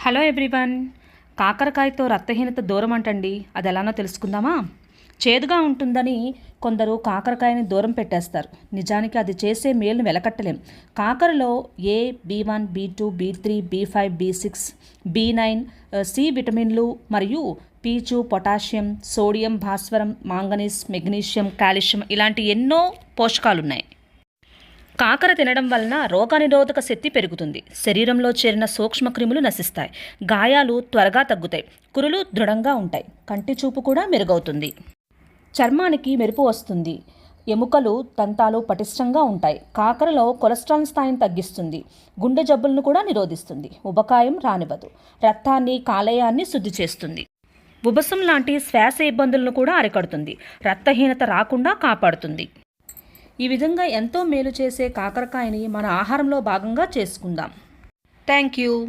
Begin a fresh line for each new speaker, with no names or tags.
Hello everyone. కాకరకాయతో రక్తహీనత దూరం అంటండి. అది ఎలానో తెలుసుకుందామా? చేదుగా ఉంటుందని కొందరు కాకరకాయని దూరం పెట్టేస్తారు. నిజానికి అది చేసే మేలును వెలకట్టలేం. కాకరలో ఏ, B1, B2, B3, B5, B6, B9, C విటమిన్లు మరియు పీచు, పొటాషియం, సోడియం, భాస్వరం, మాంగనీస్, మెగ్నీషియం, కాల్షియం ఇలాంటి ఎన్నో పోషకాలున్నాయి. కాకర తినడం వలన రోగనిరోధక శక్తి పెరుగుతుంది. శరీరంలో చేరిన సూక్ష్మక్రిములు నశిస్తాయి. గాయాలు త్వరగా తగ్గుతాయి. కురులు దృఢంగా ఉంటాయి. కంటి చూపు కూడా మెరుగవుతుంది. చర్మానికి మెరుపు వస్తుంది. ఎముకలు, దంతాలు పటిష్టంగా ఉంటాయి. కాకరలో కొలెస్ట్రాల్ స్థాయిని తగ్గిస్తుంది. గుండె జబ్బులను కూడా నిరోధిస్తుంది. ఉబకాయం రానివ్వదు. రక్తాన్ని, కాలేయాన్ని శుద్ధి చేస్తుంది. ఉబసం లాంటి శ్వాస ఇబ్బందులను కూడా అరికడుతుంది. రక్తహీనత రాకుండా కాపాడుతుంది. ఈ విధంగా ఎంతో మేలు చేసే కాకరకాయని మన ఆహారంలో భాగంగా చేసుకుందాం. Thank you.